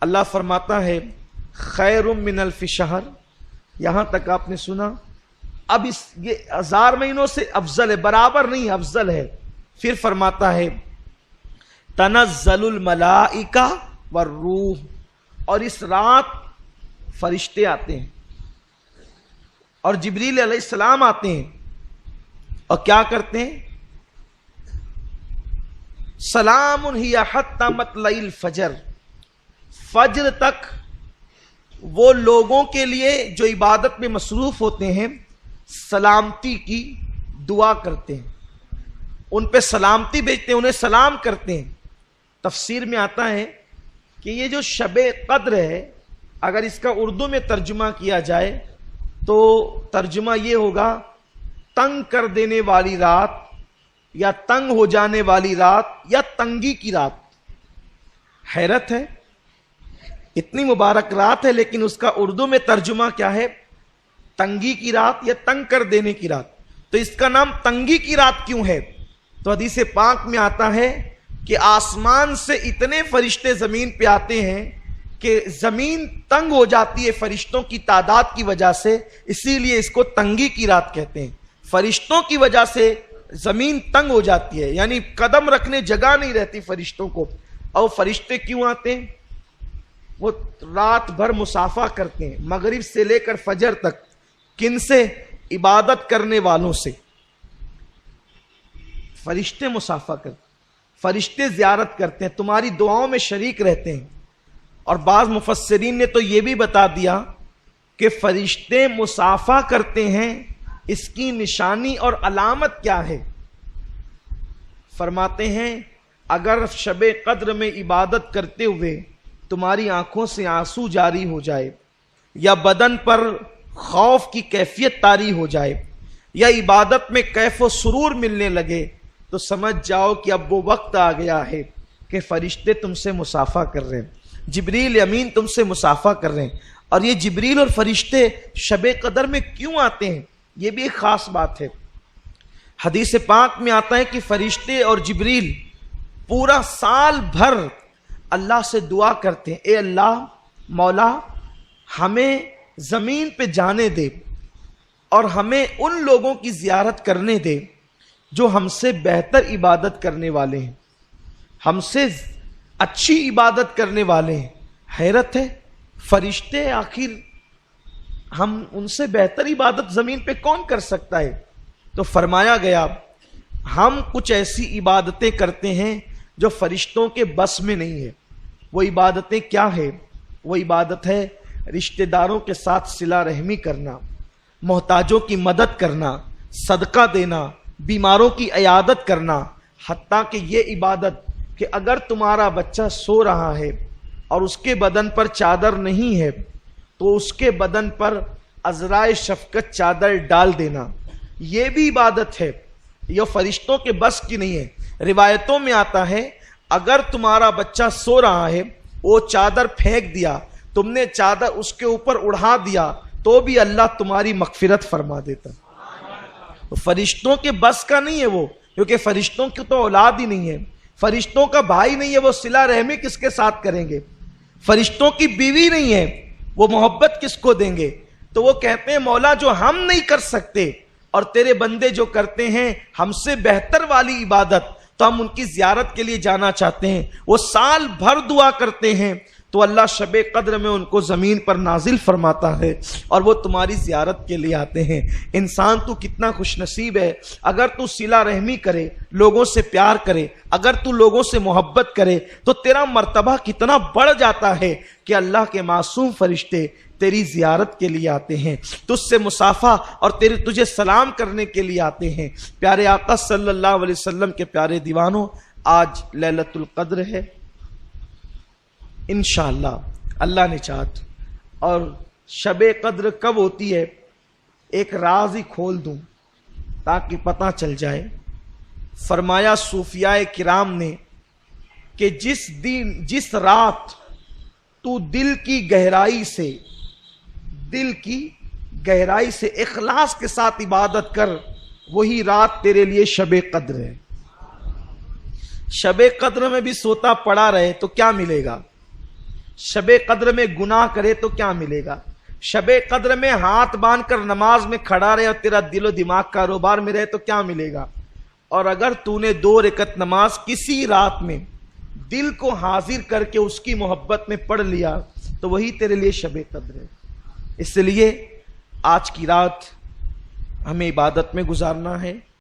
اللہ فرماتا ہے خیر من الف شہر، یہاں تک آپ نے سنا. اب یہ 1000 مہینوں سے افضل ہے، برابر نہیں افضل ہے. پھر فرماتا ہے تنزل الملائکہ والروح، اور اس رات فرشتے آتے ہیں اور جبریل علیہ السلام آتے ہیں اور کیا کرتے ہیں؟ سلام ہی حتی مطلع الفجر، فجر تک وہ لوگوں کے لیے جو عبادت میں مصروف ہوتے ہیں سلامتی کی دعا کرتے ہیں، ان پہ سلامتی بھیجتے ہیں، انہیں سلام کرتے ہیں. تفسیر میں آتا ہے کہ یہ جو شب قدر ہے، اگر اس کا اردو میں ترجمہ کیا جائے تو ترجمہ یہ ہوگا تنگ کر دینے والی رات، یا تنگ ہو جانے والی رات، یا تنگی کی رات. حیرت ہے، اتنی مبارک رات ہے لیکن اس کا اردو میں ترجمہ کیا ہے؟ تنگی کی رات یا تنگ کر دینے کی رات. تو اس کا نام تنگی کی رات کیوں ہے؟ تو حدیث پاک میں آتا ہے کہ آسمان سے اتنے فرشتے زمین پہ آتے ہیں کہ زمین تنگ ہو جاتی ہے فرشتوں کی تعداد کی وجہ سے، اسی لیے اس کو تنگی کی رات کہتے ہیں. فرشتوں کی وجہ سے زمین تنگ ہو جاتی ہے، یعنی قدم رکھنے جگہ نہیں رہتی فرشتوں کو. اور فرشتے کیوں آتے ہیں؟ وہ رات بھر مسافہ کرتے ہیں، مغرب سے لے کر فجر تک. کن سے؟ عبادت کرنے والوں سے. فرشتے مسافہ کرتے ہیں، فرشتے زیارت کرتے ہیں، تمہاری دعاؤں میں شریک رہتے ہیں. اور بعض مفسرین نے تو یہ بھی بتا دیا کہ فرشتے مسافہ کرتے ہیں، اس کی نشانی اور علامت کیا ہے؟ فرماتے ہیں اگر شب قدر میں عبادت کرتے ہوئے تمہاری آنکھوں سے آنسو جاری ہو جائے، یا بدن پر خوف کی کیفیت طاری ہو جائے، یا عبادت میں کیف و سرور ملنے لگے، تو سمجھ جاؤ کہ اب وہ وقت آ گیا ہے کہ فرشتے تم سے مسافہ کر رہے ہیں، جبریل امین تم سے مسافہ کر رہے ہیں. اور یہ جبریل اور فرشتے شب قدر میں کیوں آتے ہیں؟ یہ بھی ایک خاص بات ہے. حدیث پاک میں آتا ہے کہ فرشتے اور جبریل پورا سال بھر اللہ سے دعا کرتے ہیں، اے اللہ مولا ہمیں زمین پہ جانے دے اور ہمیں ان لوگوں کی زیارت کرنے دے جو ہم سے بہتر عبادت کرنے والے ہیں، ہم سے اچھی عبادت کرنے والے ہیں. حیرت ہے، فرشتے آخر ہم ان سے بہتر عبادت زمین پہ کون کر سکتا ہے؟ تو فرمایا گیا ہم کچھ ایسی عبادتیں کرتے ہیں جو فرشتوں کے بس میں نہیں ہے. وہ عبادتیں کیا ہے؟ وہ عبادت ہے رشتہ داروں کے ساتھ صلہ رحمی کرنا، محتاجوں کی مدد کرنا، صدقہ دینا، بیماروں کی عیادت کرنا. حتیٰ کہ یہ عبادت کہ اگر تمہارا بچہ سو رہا ہے اور اس کے بدن پر چادر نہیں ہے تو اس کے بدن پر عذرائے شفقت چادر ڈال دینا، یہ بھی عبادت ہے، یہ فرشتوں کے بس کی نہیں ہے. روایتوں میں آتا ہے اگر تمہارا بچہ سو رہا ہے، وہ چادر پھینک دیا، تم نے چادر اس کے اوپر اڑا دیا، تو بھی اللہ تمہاری مغفرت فرما دیتا. فرشتوں کے بس کا نہیں ہے وہ، کیونکہ فرشتوں کی تو اولاد ہی نہیں ہے، فرشتوں کا بھائی نہیں ہے، وہ صلہ رحمی کس کے ساتھ کریں گے؟ فرشتوں کی بیوی نہیں ہے، وہ محبت کس کو دیں گے؟ تو وہ کہتے ہیں مولا جو ہم نہیں کر سکتے اور تیرے بندے جو کرتے ہیں ہم سے بہتر والی عبادت، تو ہم ان کی زیارت کے لیے جانا چاہتے ہیں. وہ سال بھر دعا کرتے ہیں تو اللہ شب قدر میں ان کو زمین پر نازل فرماتا ہے اور وہ تمہاری زیارت کے لیے آتے ہیں. انسان تو کتنا خوش نصیب ہے اگر تو صلہ رحمی کرے، لوگوں سے پیار کرے، اگر تو لوگوں سے محبت کرے تو تیرا مرتبہ کتنا بڑھ جاتا ہے کہ اللہ کے معصوم فرشتے تیری زیارت کے لیے آتے ہیں، تجھ سے مصافحہ اور تجھے سلام کرنے کے لیے آتے ہیں. پیارے آقا صلی اللہ علیہ وسلم کے پیارے دیوانوں، آج لیلۃ القدر ہے انشاءاللہ اللہ نے چاہت. اور شب قدر کب ہوتی ہے ایک راز ہی کھول دوں تاکہ پتہ چل جائے. فرمایا صوفیاء کرام نے کہ جس رات تو دل کی گہرائی سے اخلاص کے ساتھ عبادت کر، وہی رات تیرے لیے شب قدر ہے. شب قدر میں بھی سوتا پڑا رہے تو کیا ملے گا؟ شب قدر میں گناہ کرے تو کیا ملے گا؟ شب قدر میں ہاتھ باندھ کر نماز میں کھڑا رہے اور تیرا دل و دماغ کاروبار میں رہے تو کیا ملے گا؟ اور اگر تو نے 2 رکعت نماز کسی رات میں دل کو حاضر کر کے اس کی محبت میں پڑھ لیا تو وہی تیرے لیے شب قدر ہے۔ اس لیے آج کی رات ہمیں عبادت میں گزارنا ہے۔